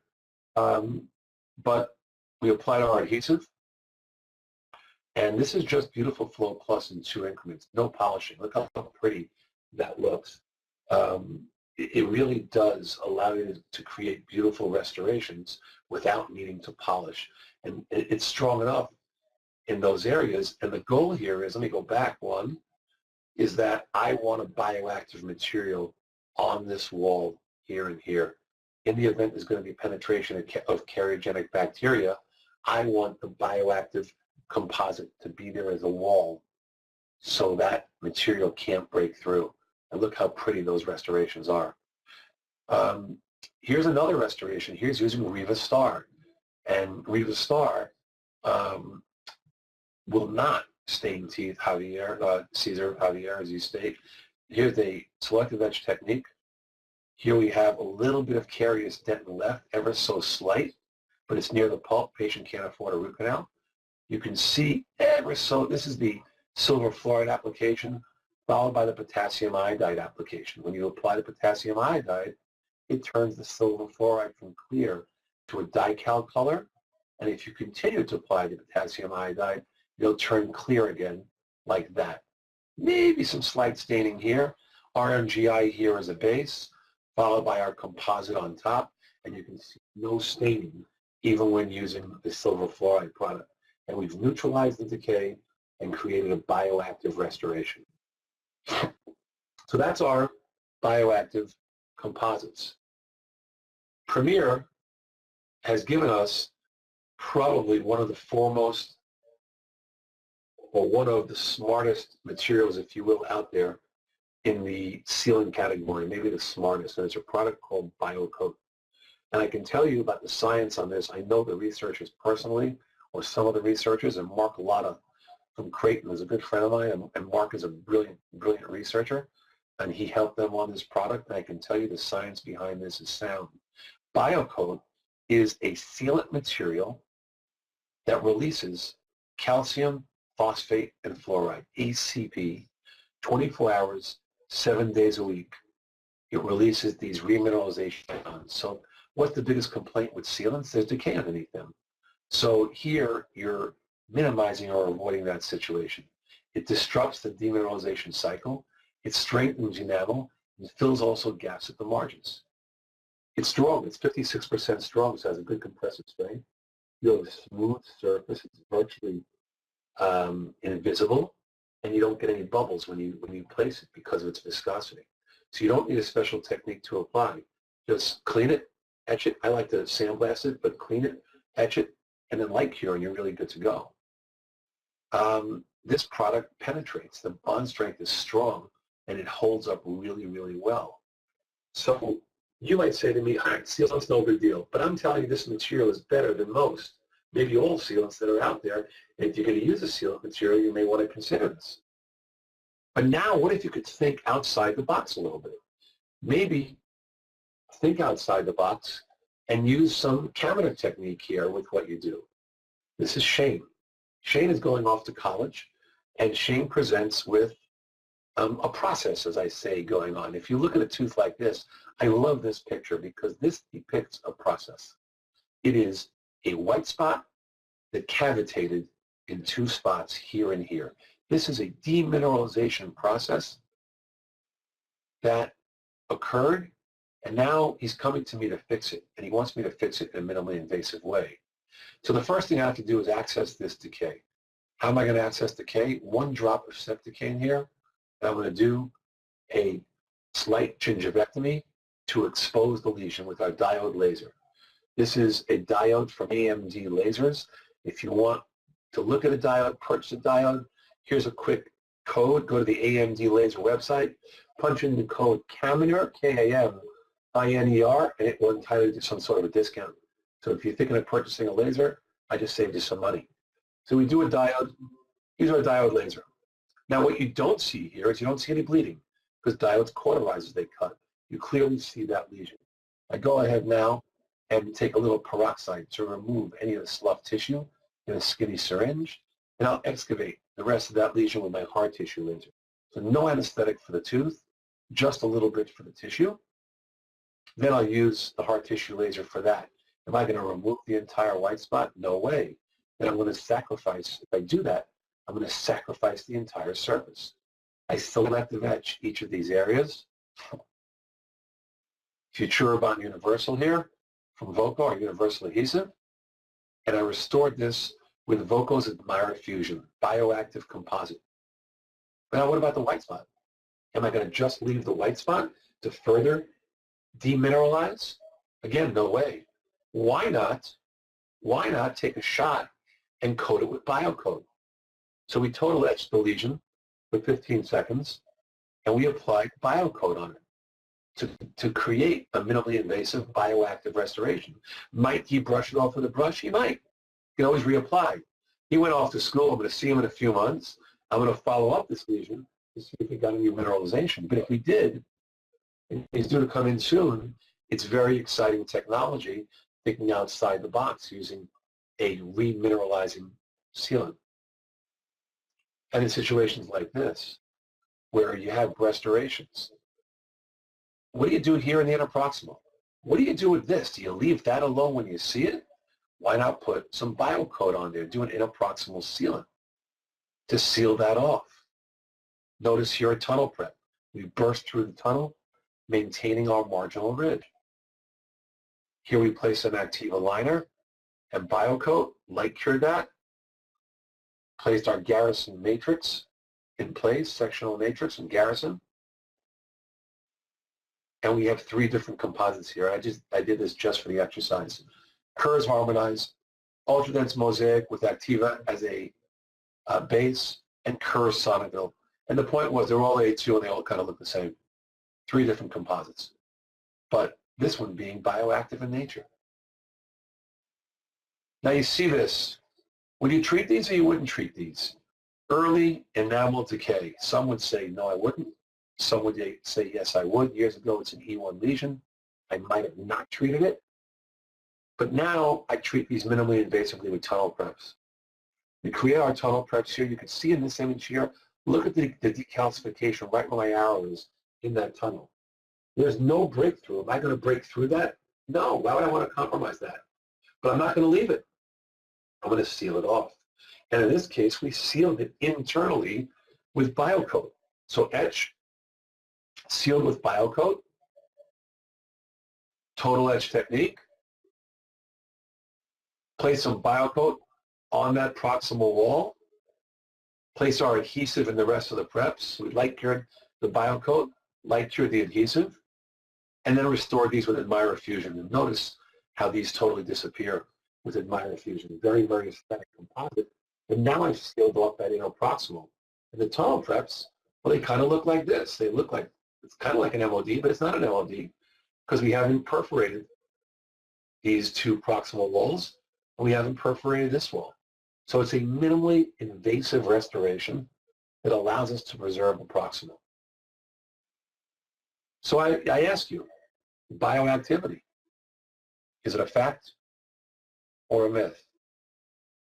But we applied our adhesive. And this is just Beautiful Flow Plus in 2 increments. No polishing. Look how pretty that looks. It really does allow you to create beautiful restorations without needing to polish. And it's strong enough in those areas. And the goal here is, let me go back one, is that I want a bioactive material on this wall here and here. In the event there's going to be penetration of carcinogenic bacteria, I want the bioactive composite to be there as a wall so that material can't break through. And look how pretty those restorations are. Here's another restoration. Here's using Riva Star. And Riva Star will not stain teeth, Caesar, Javier, as you state. Here's a selective etch technique. Here we have a little bit of carious dentin left, ever so slight, but it's near the pulp. Patient can't afford a root canal. You can see this is the silver fluoride application, followed by the potassium iodide application. When you apply the potassium iodide, it turns the silver fluoride from clear to a dical color. And if you continue to apply the potassium iodide, it'll turn clear again like that. Maybe some slight staining here. RMGI here as a base, followed by our composite on top. And you can see no staining even when using the silver fluoride product. And we've neutralized the decay and created a bioactive restoration. So that's our bioactive composites. Premier has given us probably one of the foremost or one of the smartest materials, if you will, out there in the sealing category, maybe the smartest, and it's a product called Biocoat. And I can tell you about the science on this. I know the researchers personally, or some of the researchers, and Mark Lotta from Creighton is a good friend of mine, and Mark is a brilliant, brilliant researcher, and he helped them on this product, and I can tell you the science behind this is sound. Biocoat is a sealant material that releases calcium, phosphate, and fluoride, ACP, 24 hours, 7 days a week. It releases these remineralization ions. So what's the biggest complaint with sealants? There's decay underneath them. So here you're minimizing or avoiding that situation. It disrupts the demineralization cycle. It strengthens enamel and fills also gaps at the margins. It's strong. It's 56% strong, so it has a good compressive strength. You have a smooth surface. It's virtually invisible, and you don't get any bubbles when you place it because of its viscosity. So you don't need a special technique to apply. Just clean it, etch it. I like to sandblast it, but clean it, etch it, and then light cure, and you're really good to go. This product penetrates. The bond strength is strong, and it holds up really, really well. So you might say to me, all right, sealant's no big deal, but I'm telling you this material is better than most, maybe all sealants that are out there. And if you're going to use a sealant material, you may want to consider this. But now, what if you could think outside the box a little bit? Maybe think outside the box and use some camera technique here with what you do. This is Shane. Shane is going off to college, and Shane presents with a process, as I say, going on. If you look at a tooth like this, I love this picture because this depicts a process. It is a white spot that cavitated in two spots here and here. This is a demineralization process that occurred, and now he's coming to me to fix it, and he wants me to fix it in a minimally invasive way. So the first thing I have to do is access this decay. How am I going to access decay? 1 drop of septicane here, and I'm going to do a slight gingivectomy to expose the lesion with our diode laser. This is a diode from AMD Lasers. If you want to look at a diode, purchase a diode, here's a quick code. Go to the AMD Laser website, punch in the code KAMINER, K-A-M-I-N-E-R, and it will entitle you to some sort of a discount. So if you're thinking of purchasing a laser, I just saved you some money. So we do a diode. Here's our diode laser. Now what you don't see here is you don't see any bleeding because diodes cauterize as they cut. You clearly see that lesion. I go ahead now and take a little peroxide to remove any of the slough tissue in a skinny syringe, and I'll excavate the rest of that lesion with my hard tissue laser. So no anesthetic for the tooth, just a little bit for the tissue. Then I'll use the hard tissue laser for that. Am I going to remove the entire white spot? No way. Then I'm going to sacrifice, if I do that, I'm going to sacrifice the entire surface. I selective etch each of these areas. Futuribond Universal here from Voco, our universal adhesive. And I restored this with Voco's Admira Fusion, bioactive composite. Now what about the white spot? Am I going to just leave the white spot to further demineralize? Again, no way. Why not? Why not take a shot and coat it with Biocoat? So we total etched the lesion for 15 seconds, and we applied Biocoat on it to create a minimally invasive bioactive restoration. Might he brush it off with a brush? He might. He can always reapply. He went off to school. I'm going to see him in a few months. I'm going to follow up this lesion to see if he got any mineralization. But if we did, and he's due to come in soon, it's very exciting technology, thinking outside the box using a remineralizing sealant. And in situations like this, where you have restorations, what do you do here in the interproximal? What do you do with this? Do you leave that alone when you see it? Why not put some biocoat on there, do an interproximal sealant to seal that off? Notice here a tunnel prep. We burst through the tunnel, maintaining our marginal ridge. Here we place an Activa liner and biocoat, light cured that. Placed our Garrison matrix in place, sectional matrix and Garrison. And we have 3 different composites here. I did this just for the exercise. Kerr's harmonized, ultra-dense mosaic with Activa as a base, and Kerr's Sonneville. And the point was they're all A2 and they all kind of look the same. 3 different composites. But this one being bioactive in nature. Now you see this. Would you treat these or you wouldn't treat these? Early enamel decay. Some would say, no, I wouldn't. Some would say, yes, I would. Years ago, it's an E1 lesion. I might have not treated it. But now I treat these minimally invasively with tunnel preps. We create our tunnel preps here. You can see in this image here, look at the decalcification right where my arrow is in that tunnel. There's no breakthrough. Am I going to break through that? No. Why would I want to compromise that? But I'm not going to leave it. I'm going to seal it off. And in this case, we sealed it internally with biocoat. So etch, sealed with biocoat, total etch technique, place some biocoat on that proximal wall, place our adhesive in the rest of the preps. We light cured the biocoat, light cured the adhesive, and then restore these with Admire Fusion. And notice how these totally disappear with Admire Fusion. Very, very aesthetic composite. And now I've sealed off that interproximal. And the tunnel preps, well, they kind of look like this. They look like, it's kind of like an MOD, but it's not an MOD because we haven't perforated these 2 proximal walls, and we haven't perforated this wall. So it's a minimally invasive restoration that allows us to preserve the proximal. So I ask you, bioactivity, is it a fact or a myth?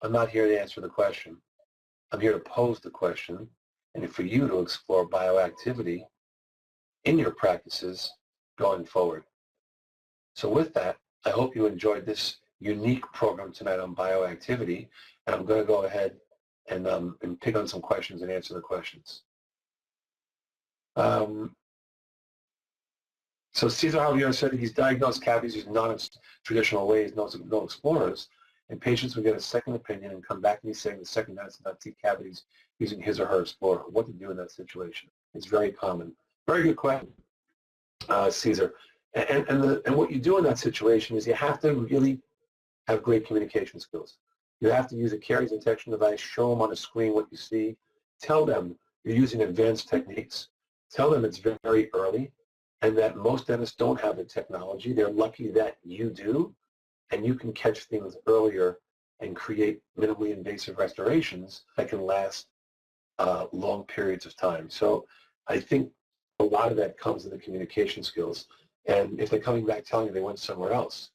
I'm not here to answer the question. I'm here to pose the question and for you to explore bioactivity in your practices going forward. So with that, I hope you enjoyed this unique program tonight on bioactivity, and I'm going to go ahead and pick on some questions and answer the questions. So Cesar Javier said he's diagnosed cavities using non-traditional ways, no explorers, and patients will get a second opinion and come back and he's saying the second medicine not see cavities using his or her explorer. What to do in that situation? It's very common. Very good question, Cesar. And what you do in that situation is you have to really have great communication skills. You have to use a caries detection device, show them on a screen what you see, tell them you're using advanced techniques, tell them it's very early, and that most dentists don't have the technology. They're lucky that you do, and you can catch things earlier and create minimally invasive restorations that can last long periods of time. So I think a lot of that comes in the communication skills. And if they're coming back telling you they went somewhere else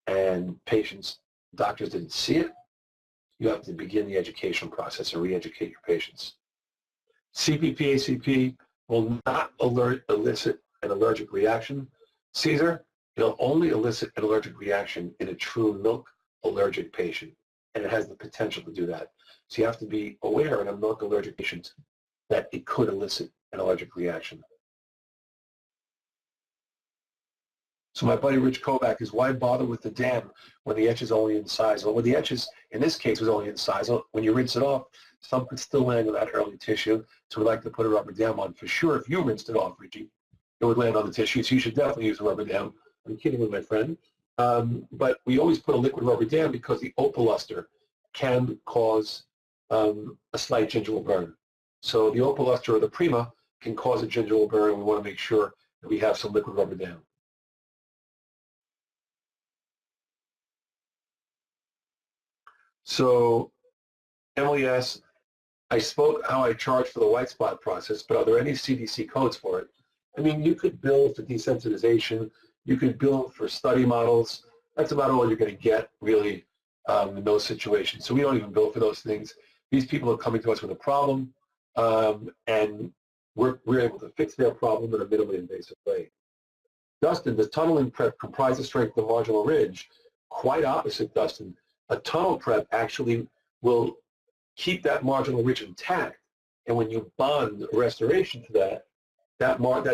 and doctors didn't see it, you have to begin the education process and re-educate your patients. CPP, ACP will not elicit an allergic reaction. Caesar, it'll only elicit an allergic reaction in a true milk allergic patient, and it has the potential to do that. So you have to be aware in a milk allergic patient that it could elicit an allergic reaction. So my buddy Rich Kovac is, why bother with the dam when the etch is only in size? Well, when the etch is, in this case, was only in size, when you rinse it off, some could still land on that early tissue, so we like to put a rubber dam on. For sure, if you rinsed it off, Richie, it would land on the tissue, so you should definitely use a rubber dam. I'm kidding with my friend. But we always put a liquid rubber dam because the opoluster can cause a slight gingival burn. So the opoluster or the prima can cause a gingival burn, and we want to make sure that we have some liquid rubber dam. So Emily asks, I spoke how I charge for the white spot process, but are there any CDC codes for it? I mean, you could bill for desensitization, you could bill for study models. That's about all you're going to get, really, in those situations. So we don't even bill for those things. These people are coming to us with a problem, and we're able to fix their problem in a minimally invasive way. Dustin, does tunneling prep comprise the strength of the marginal ridge? Quite opposite, Dustin. A tunnel prep actually will keep that marginal ridge intact, and when you bond restoration to that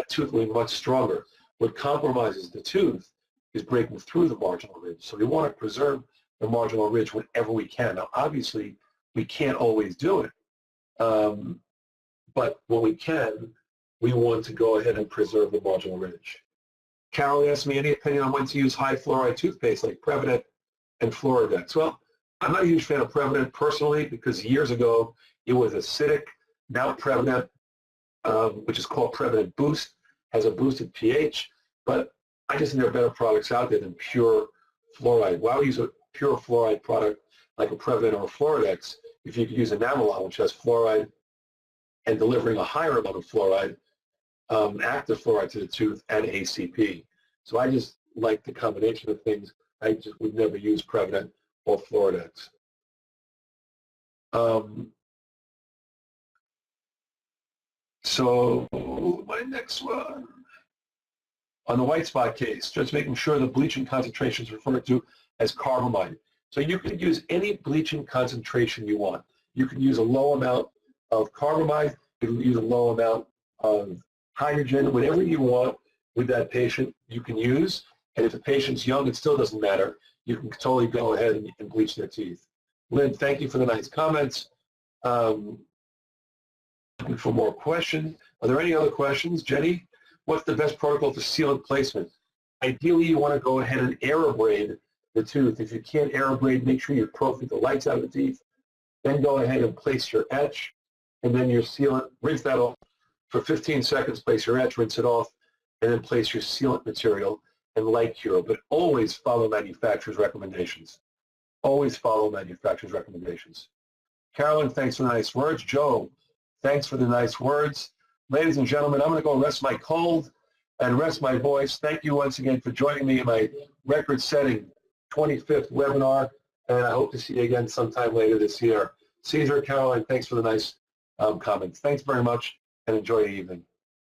tooth will be much stronger. What compromises the tooth is breaking through the marginal ridge. So we want to preserve the marginal ridge whenever we can. Now, obviously, we can't always do it, but when we can, we want to go ahead and preserve the marginal ridge. Carol asked me any opinion on when to use high fluoride toothpaste like Prevident and Fluoridex. Well, I'm not a huge fan of Prevident personally because years ago it was acidic. Now Prevident, which is called Prevident Boost, has a boosted pH, but I just think there are better products out there than pure fluoride. Why would you use a pure fluoride product like a Prevident or a Fluoridex if you could use a Namalon, which has fluoride and delivering a higher amount of fluoride, active fluoride to the tooth, and ACP. So I just like the combination of things. I just would never use Prevident or Fluoridex. So my next one. On the white spot case, just making sure the bleaching concentration is referred to as carbamide. So you can use any bleaching concentration you want. You can use a low amount of carbamide. You can use a low amount of hydrogen, whatever you want with that patient you can use. And if the patient's young, it still doesn't matter. You can totally go ahead and bleach their teeth. Lynn, thank you for the nice comments. Looking for more questions. Are there any other questions? Jenny, what's the best protocol for sealant placement? Ideally, you want to go ahead and aerobrade the tooth. If you can't aerobrade, make sure you profit the lights out of the teeth. Then go ahead and place your etch, and then your sealant. Rinse that off for 15 seconds, place your etch, rinse it off, and then place your sealant material and light cure. But always follow manufacturer's recommendations. Always follow manufacturer's recommendations. Carolyn, thanks for the nice words. Joe, thanks for the nice words. Ladies and gentlemen, I'm going to go rest my cold and rest my voice. Thank you once again for joining me in my record-setting 25th webinar, and I hope to see you again sometime later this year. Caesar, Caroline, thanks for the nice comments. Thanks very much, and enjoy the evening.